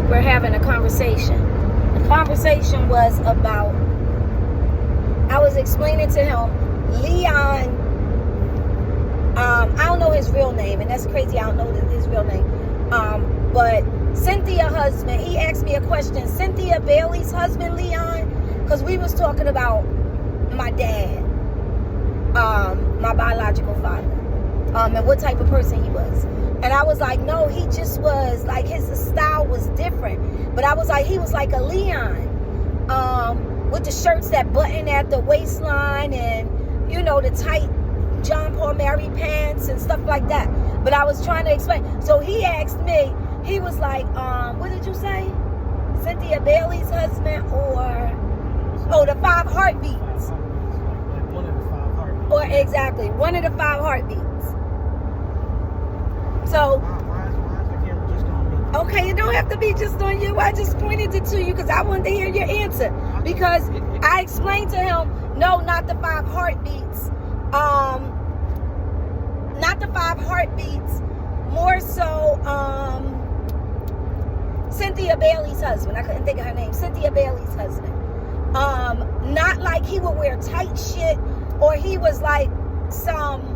we're having a conversation. The conversation was about, I was explaining to him, Leon, I don't know his real name, and that's crazy, I don't know his real name, but Cynthia husband, he asked me a question, Cynthia Bailey's husband, Leon, because we was talking about my dad, my biological father, and what type of person he was. And I was like, no, he just was, like, his style was different. But I was like, he was like a Leon, with the shirts that button at the waistline and, you know, the tight John Paul Mary pants and stuff like that. But I was trying to explain. So he asked me, he was like, what did you say? Cynthia Bailey's husband, or, the 5 heartbeats. Like one of the 5 heartbeats. Or exactly, one of the 5 heartbeats. So, why is the camera just on me? okay, it don't have to be just on you. I just pointed it to you because I wanted to hear your answer. Because I explained to him, no, not the 5 heartbeats. Not the 5 heartbeats. More so, Cynthia Bailey's husband. I couldn't think of her name. Cynthia Bailey's husband. Not like he would wear tight shit, or he was like some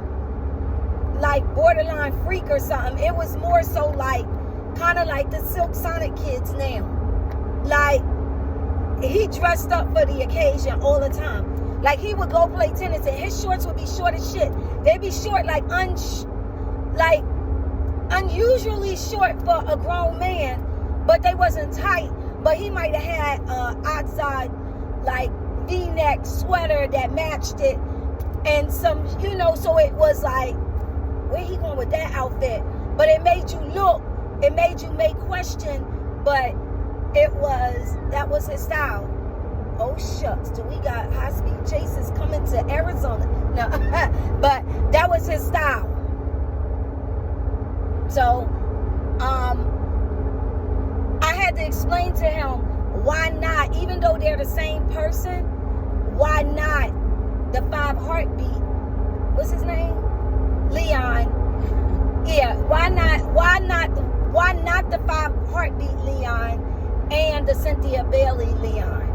like borderline freak or something. It was more so like kind of like the Silk Sonic kids now. Like he dressed up for the occasion all the time. Like he would go play tennis and his shorts would be short as shit. They'd be short like unusually short for a grown man, but they wasn't tight. But he might have had outside like V-neck sweater that matched it, and some, you know, so it was like, where he going with that outfit? But it made you look, it made you make question, but that was his style. Oh shucks, do we got high-speed chases coming to Arizona? No, but that was his style. So, I had to explain to him, why not, even though they're the same person, why not the 5 heartbeat? What's his name? Leon. Yeah, why not the 5 heartbeat Leon and the Cynthia Bailey Leon?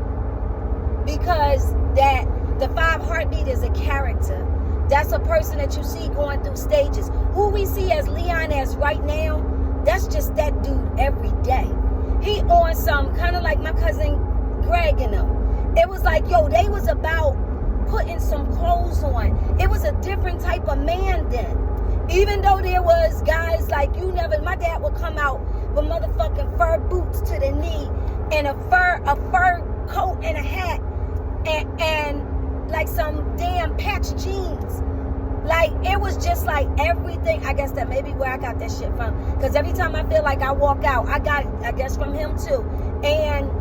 Because that the 5 heartbeat is a character. That's a person that you see going through stages. Who we see as Leon as right now, that's just that dude every day. He on some kind of like my cousin Greg and them. It was like, yo, they was about putting some clothes on. It was a different type of man then. Even though there was guys like my dad would come out with motherfucking fur boots to the knee and a fur coat and a hat and like some damn patch jeans. Like, it was just like everything. I guess that may be where I got that shit from. Because every time I feel like I walk out, I got it, I guess, from him too. And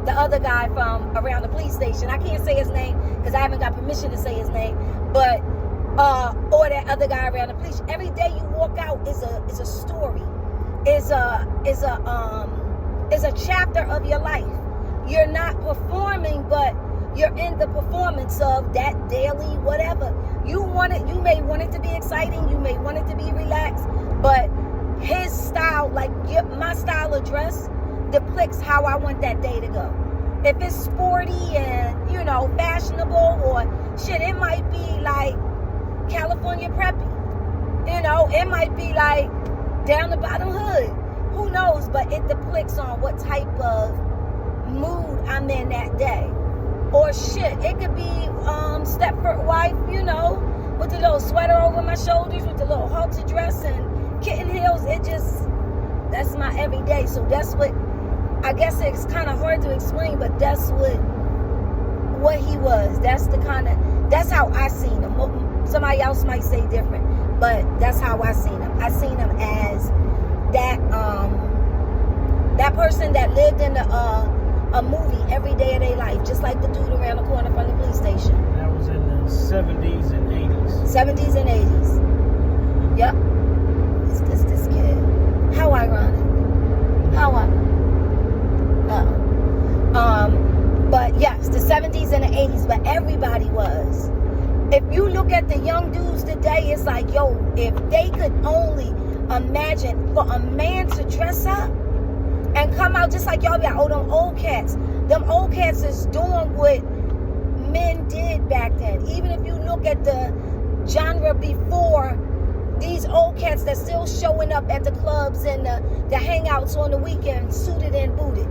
the other guy from around the police station. I can't say his name because I haven't got permission to say his name. But, or that other guy around the police. Every day you walk out is a story. Is a chapter of your life. You're not performing, but you're in the performance of that daily whatever. You may want it to be exciting, you may want it to be relaxed, but his style, like my style of dress, depicts how I want that day to go. If it's sporty and, you know, fashionable or shit, it might be like California preppy. You know, it might be like down the bottom hood. Who knows? But it depicts on what type of mood I'm in that day. Or shit, it could be Stepford wife, you know, with the little sweater over my shoulders, with the little halter dress and kitten heels. That's my everyday. So that's what, I guess it's kind of hard to explain, but that's what he was. That's how I seen him. Somebody else might say different, but that's how I seen him. I seen him as that person that lived in a movie every day of their life, just like the dude around the corner from the police station. That was in the 70s and 80s. 70s and 80s. Yep. It's this kid. How ironic. But yes, the 70s and the 80s, but everybody was. If you look at the young dudes today, it's like, yo, if they could only imagine for a man to dress up, and come out just like y'all be like, oh, them old cats. Them old cats is doing what men did back then. Even if you look at the genre before, these old cats that's still showing up at the clubs and the hangouts on the weekend, suited and booted.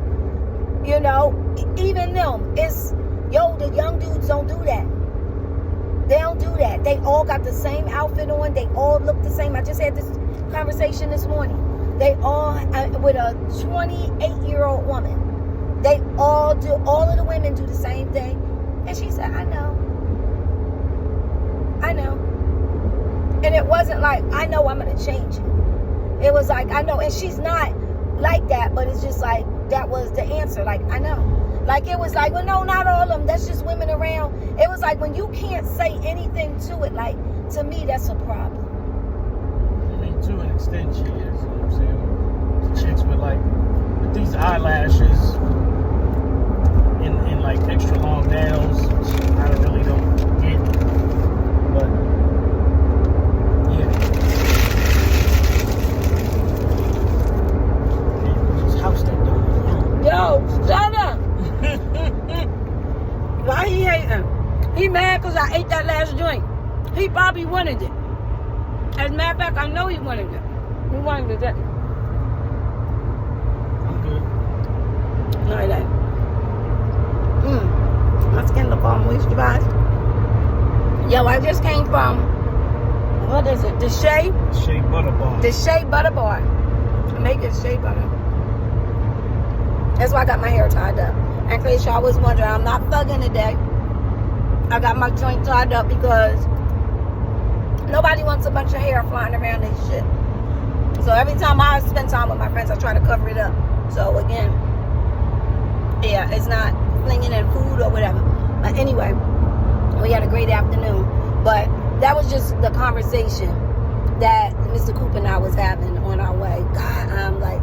You know, even them, it's, the young dudes don't do that. They don't do that. They all got the same outfit on. They all look the same. I just had this conversation this morning. They all, with a 28-year-old woman, they all of the women do the same thing. And she said, I know. And it wasn't like, I know I'm going to change it. It was like, I know. And she's not like that, but it's just like, that was the answer. Like, I know. Like, it was like, well, no, not all of them. That's just women around. It was like, when you can't say anything to it, like, to me, that's a problem. I mean, to an extent, she is. You know what I'm saying? The chicks with these eyelashes and like extra long nails, I really don't get. But yeah, this house that don't. Yo, shut up. Why he hating? He mad because I ate that last joint. He probably wanted it. As a matter of fact, I know he wanted it. He wanted it. I'm good. Like that. My skin look all moisturized. Yo, I just came from, what is it? The Shea? Shea Butter Bar. The Shea Butter Bar. I make it shea butter. That's why I got my hair tied up. In case y'all was wondering, I'm not thugging today. I got my joint tied up because nobody wants a bunch of hair flying around and shit. So every time I spend time with my friends, I try to cover it up. So again, yeah, it's not flinging in food or whatever. But anyway, we had a great afternoon. But that was just the conversation that Mr. Cooper and I was having on our way. God, I'm like,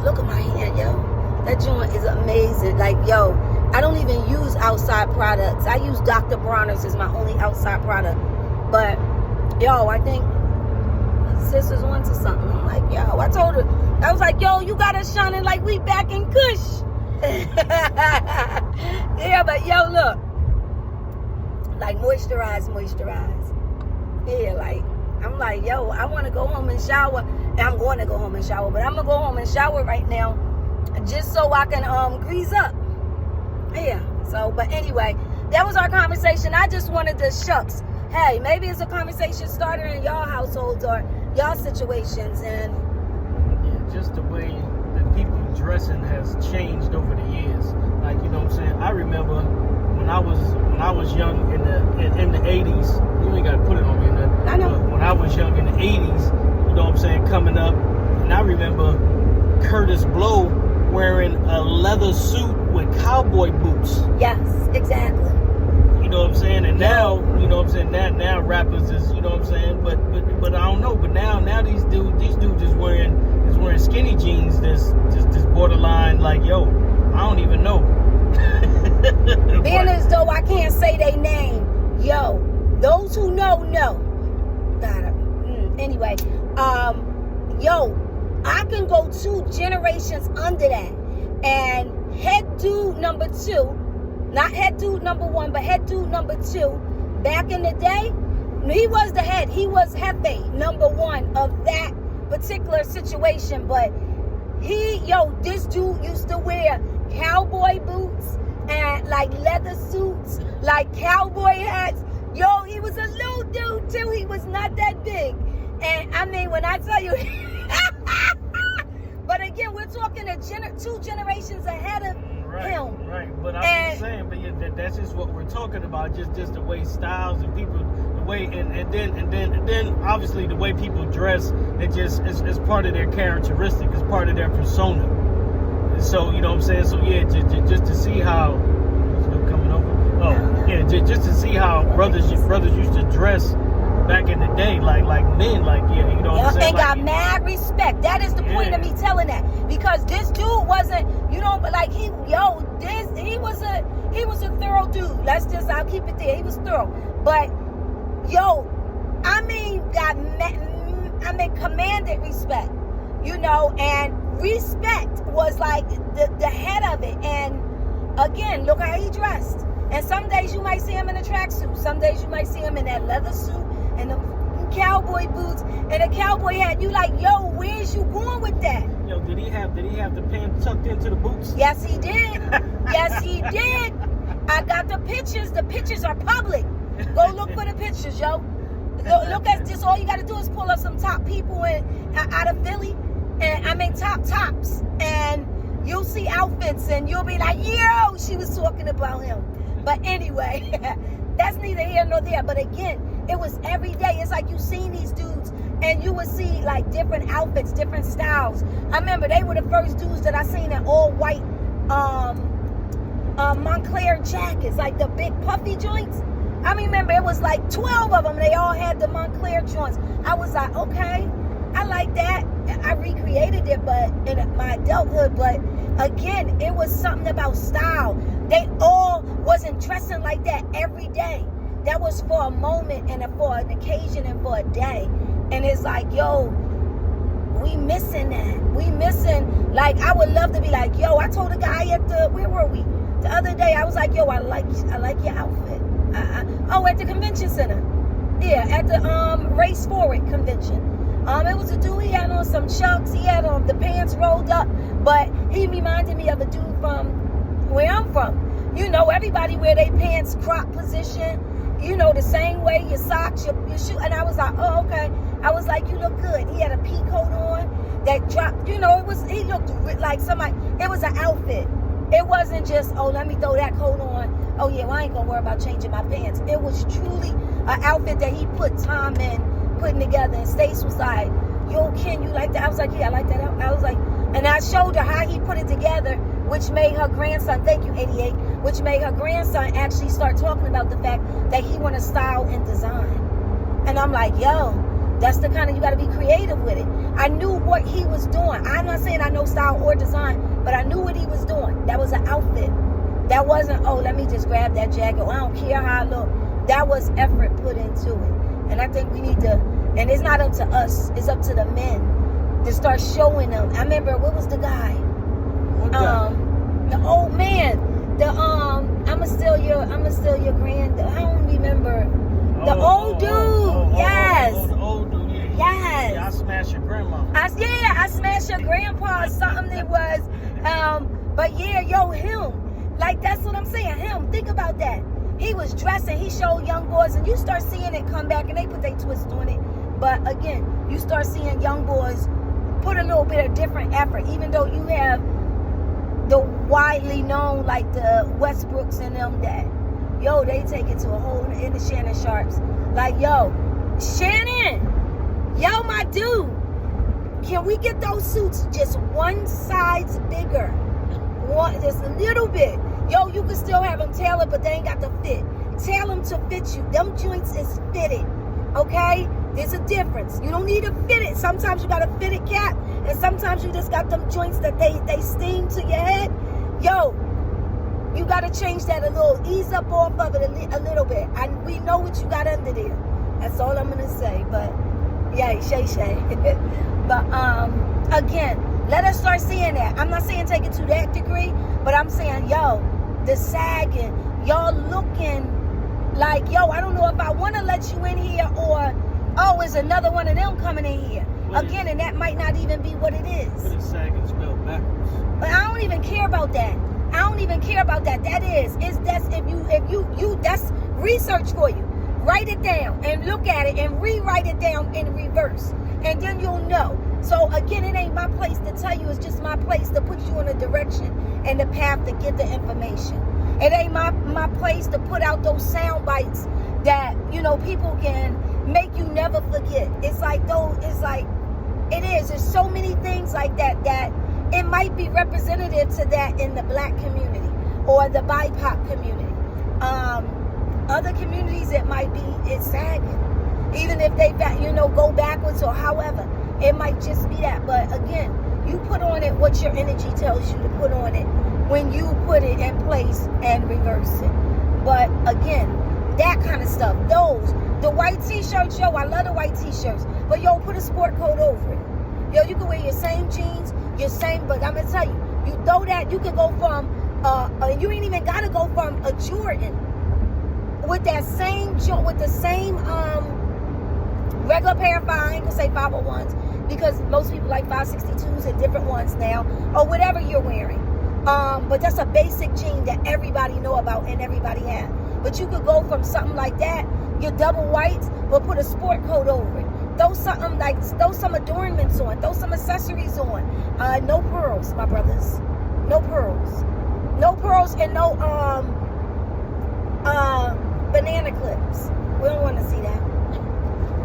look at my hand, yo. That joint is amazing. Like, yo, I don't even use outside products. I use Dr. Bronner's as my only outside product. But, yo, I think sisters onto something. I'm like, yo, I told her, I was like, yo, you got us shining like we back in Kush. Yeah, but yo, look, like moisturize. Yeah, like, I'm like, yo, I want to go home and shower. And I'm going to go home and shower, but I'm going to go home and shower right now just so I can grease up. Yeah, so, but anyway, that was our conversation. I just wanted to shucks. Hey, maybe it's a conversation starter in y'all households or y'all situations. And yeah, just the way that people dressing has changed over the years. Like, you know what I'm saying? I remember when I was young in the 80s. You ain't got to put it on me or nothing. I know. But when I was young in the 80s, you know what I'm saying, coming up, and I remember Curtis Blow wearing a leather suit with cowboy boots. yes, exactly. You know what I'm saying? And now, you know what I'm saying, now rappers is, you know what I'm saying, but I don't know, but now these dudes is wearing skinny jeans that's just borderline like, yo, I don't even know. Being as though I can't say their name. Yo, those who know. God, anyway, yo, I can go 2 generations under that. And head dude number 2, not head dude number 1, but head dude number 2, back in the day, he was the head. He was Hefe, number 1 of that particular situation. But this dude used to wear cowboy boots and like leather suits, like cowboy hats. Yo, he was a little dude too. He was not that big. And I mean, when I tell you, but again, we're talking 2 generations ahead of him. Right, but I'm just saying, but yeah, that's just what we're talking about. Just the way styles and people, the way, and then obviously the way people dress. It just it's part of their characteristic. It's part of their persona. And so, you know what I'm saying. So yeah, just to see how still coming over. Oh yeah, just to see how brothers used to dress back in the day, like men, like, yeah, you know what I'm saying? And got mad respect. That is the point of me telling that. Because this dude wasn't, but like he was a thorough dude. I'll keep it there. He was thorough. But commanded respect, and respect was like the head of it. And again, look how he dressed. And some days you might see him in a tracksuit. Some days you might see him in that leather suit and the cowboy boots and a cowboy hat. You like, yo, where's you going with that? Yo, did he have the pants tucked into the boots? Yes, he did. Yes, he did. I got the pictures. The pictures are public. Go look for the pictures, yo. Look at this. All you got to do is pull up some top people out of Philly, and I mean tops, and you'll see outfits, and you'll be like, yo, she was talking about him. But anyway, that's neither here nor there. But again, it was every day. It's like you seen these dudes, and you would see like different outfits, different styles. I remember they were the first dudes that I seen in all white Montclair jackets, like the big puffy joints. I remember it was like 12 of them. They all had the Montclair joints. I was like, okay, I like that. I recreated it, but in my adulthood. But again, it was something about style. They all wasn't dressing like that every day. That was for a moment and for an occasion and for a day. And it's like, yo, we missing that. We missing, like, I would love to be like, yo, I told a guy at where were we? The other day, I was like, yo, I like your outfit. At the convention center. Yeah, at the Race Forward convention. It was a dude, he had on some chucks, he had on the pants rolled up, but he reminded me of a dude from where I'm from. You know, everybody wear their pants crop position, you know, the same way, your socks, your shoe. And I was like, oh, okay. I was like, you look good. He had a pea coat on that dropped, you know, he looked like somebody, it was an outfit. It wasn't just, oh, let me throw that coat on. Oh, yeah, well, I ain't going to worry about changing my pants. It was truly an outfit that he put time in putting together. And Stace was like, yo, Ken, you like that? I was like, yeah, I like that. I was like, and I showed her how he put it together, which made her grandson, thank you, 88, which made her grandson actually start talking about the fact that he want to style and design. And I'm like, yo, that's the kind of, you got to be creative with it. I knew what he was doing. I'm not saying I know style or design, but I knew what he was doing. That was an outfit. That wasn't, oh, let me just grab that jacket. Oh, I don't care how I look. That was effort put into it. And I think we need to, and it's not up to us, it's up to the men to start showing them. I remember, what was the guy? What guy? The old man. I'ma steal your grand. I don't remember. The old dude. Yes. The old dude, yeah. Yes. Yeah, I smashed your grandma. I smashed your grandpa or something it was. But yeah, yo, him. Like, that's what I'm saying. Him, think about that. He was dressing, he showed young boys, and you start seeing it come back, and they put their twist on it. But again, you start seeing young boys put a little bit of different effort, even though you have the widely known, like the Westbrooks and them, that, yo, they take it to a whole, in the Shannon Sharps. Like, yo, Shannon, yo, my dude, can we get those suits just one size bigger? One, just a little bit. Yo, you can still have them tailored, but they ain't got the fit. Tell them to fit you. Them joints is fitted, okay? There's a difference. You don't need to fit it. Sometimes you got a fitted cap, and sometimes you just got them joints that they steam to your head. Yo, you got to change that a little. Ease up off of it a little bit. And we know what you got under there. That's all I'm going to say. But, yeah, shay. But, again, let us start seeing that. I'm not saying take it to that degree, but I'm saying, yo, the sagging, y'all looking like, yo, I don't know if I want to let you in here, or, oh, is another one of them coming in here. Again, and that might not even be what it is. What is sagging spelled backwards? But I don't even care about that. That is, that's if you that's research for you. Write it down and look at it and rewrite it down in reverse, and then you'll know. So again, it ain't my place to tell you. It's just my place to put you in a direction and the path to get the information. It ain't my place to put out those sound bites that, you know, people can make you never forget. It's like those. It's like it is. There's so many things like that that it might be representative to that in the black community or the BIPOC community. Other communities, it might be it's sagging. Even if they go backwards or however. It might just be that. But again, you put on it what your energy tells you to put on it when you put it in place and reverse it. But again, that kind of stuff. The white t-shirts, yo, I love the white t-shirts. But yo, put a sport coat over it. Yo, you can wear your same jeans, your same, but I'm gonna tell you, you throw that, you can go from, you ain't even gotta go from a Jordan with that same, with the same, regular pair of I ain't gonna say 501s, because most people like 562s and different ones now, or whatever you're wearing. But that's a basic jean that everybody know about and everybody have. But you could go from something like that, your double whites, but put a sport coat over it. Throw something like, throw some adornments on, throw some accessories on. No pearls, my brothers. No pearls. No pearls and no banana clips. We don't want to see that.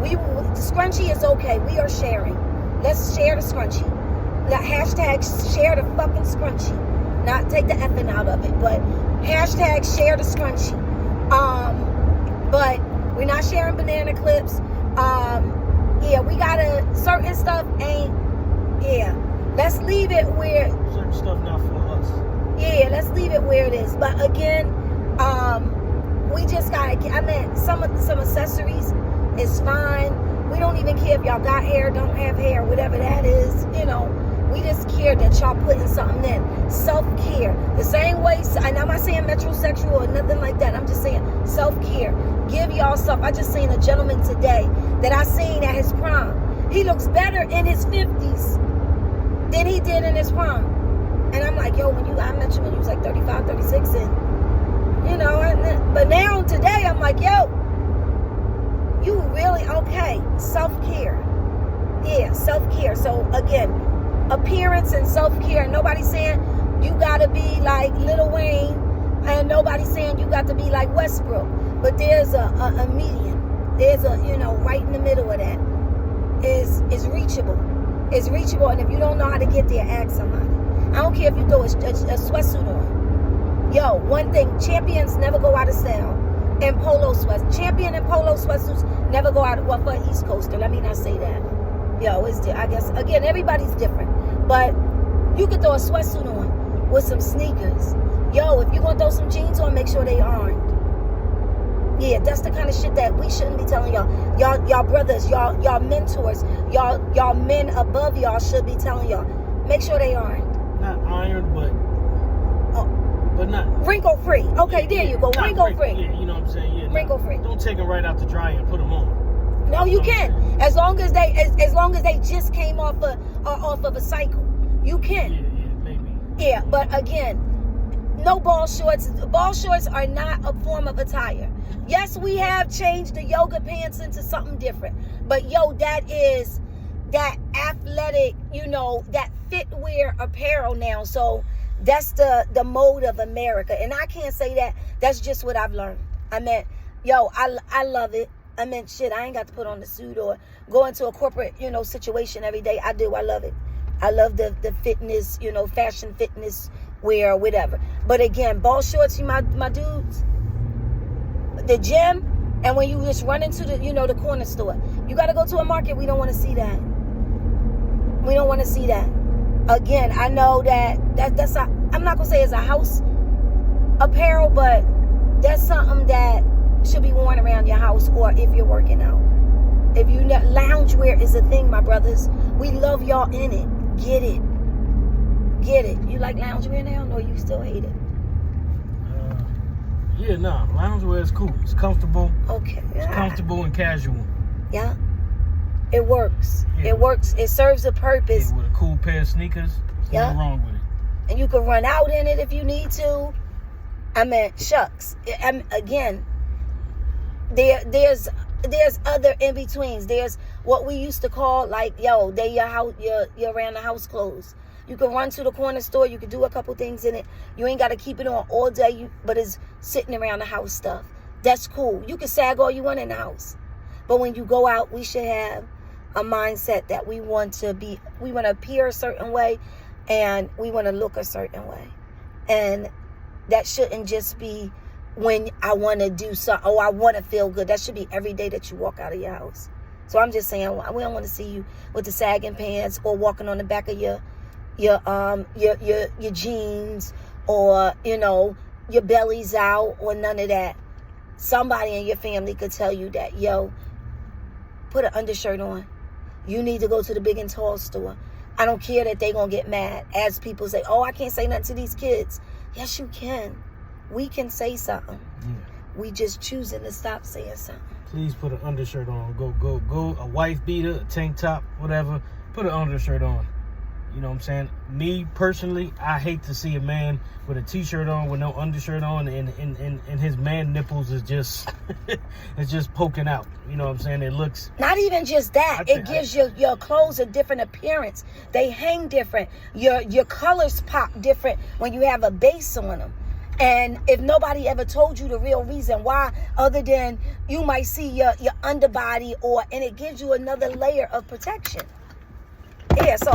The scrunchie is okay. We are sharing. Let's share the scrunchie. The hashtag share the fucking scrunchie. Not take the effing out of it, but hashtag share the scrunchie. But we're not sharing banana clips. Yeah, we gotta, certain stuff ain't, yeah. Let's leave it where. Certain stuff not for us. Yeah, let's leave it where it is. But again, we just gotta, I mean, some accessories is fine. We don't even care if y'all got hair, don't have hair, whatever that is, you know. We just care that y'all putting something in. Self-care. The same way, and I'm not saying metrosexual or nothing like that. I'm just saying self-care. Give y'all stuff. I just seen a gentleman today that I seen at his prime. He looks better in his 50s than he did in his prime. And I'm like, yo, I met you when you was like 35, 36, and, you know, but now today I'm like, yo, you really, okay, self-care. Yeah, self-care. So again, appearance and self-care. Nobody's saying you gotta be like Lil Wayne, and nobody's saying you got to be like Westbrook. But there's a median. There's a, you know, right in the middle of that is reachable. It's reachable, and if you don't know how to get there, ask somebody. I don't care if you throw a sweatsuit on. Yo, one thing, champions never go out of style. And polo sweats. Champion and polo sweatsuits never go out of, well, for an East Coaster. Let me not say that. Yo, I guess, again, everybody's different. But you could throw a sweatsuit on with some sneakers. Yo, if you're going to throw some jeans on, make sure they aren't. Yeah, that's the kind of shit that we shouldn't be telling y'all. Y'all brothers, y'all mentors, y'all men above y'all should be telling y'all. Make sure they aren't. Not ironed, but not wrinkle free. Okay, there you go. Wrinkle free. Yeah, you know what I'm saying? Yeah, wrinkle free. Don't take them right out the dryer and put them on. No, you can. As long as they just came off of a cycle, you can. Yeah, maybe. Yeah, but again, no ball shorts. Ball shorts are not a form of attire. Yes, we have changed the yoga pants into something different, but yo, that is that athletic, you know, that fitwear apparel now. So that's the mode of America, and I can't say that. That's just what I've learned. I mean, yo, I love it. I mean, shit, I ain't got to put on the suit or go into a corporate, you know, situation every day. I do. I love it. I love the fitness, you know, fashion fitness wear or whatever. But again, ball shorts, my dudes, the gym, and when you just run into the, you know, the corner store, you got to go to a market. We don't want to see that. We don't want to see that. Again, I know that's I'm not going to say it's a house apparel, but that's something that should be worn around your house, or if you're working out. If you know, loungewear is a thing, my brothers. We love y'all in it. Get it. You like loungewear now? No, you still hate it. Yeah, nah. Loungewear is cool. It's comfortable. Okay. It's comfortable and casual. Yeah. It works. Yeah. It works. It serves a purpose. Yeah, with a cool pair of sneakers. There's nothing wrong with it. And you can run out in it if you need to. I mean, shucks. Again, there's other in-betweens. There's what we used to call, like, yo, they your around the house clothes. You can run to the corner store. You can do a couple things in it. You ain't got to keep it on all day, but it's sitting around the house stuff. That's cool. You can sag all you want in the house. But when you go out, we should have a mindset that we want to appear a certain way, and we want to look a certain way. And that shouldn't just be when I want to do something, I want to feel good. That should be every day that you walk out of your house. So I'm just saying, we don't want to see you with the sagging pants or walking on the back of your jeans, or, you know, your belly's out, or none of that. Somebody in your family could tell you that, yo, put an undershirt on. You need to go to the big and tall store. I don't care that they gonna get mad. As people say, oh, I can't say nothing to these kids. Yes, you can. We can say something. Yeah. We just choosing to stop saying something. Please put an undershirt on. Go. A wife beater, a tank top, whatever. Put an undershirt on. You know what I'm saying? Me personally, I hate to see a man with a t-shirt on with no undershirt on, and his man nipples is just it's just poking out. You know what I'm saying? It looks. Not even just that. It gives your clothes a different appearance. They hang different. Your colors pop different when you have a base on them. And if nobody ever told you the real reason why, other than you might see your underbody, and it gives you another layer of protection. Yeah, so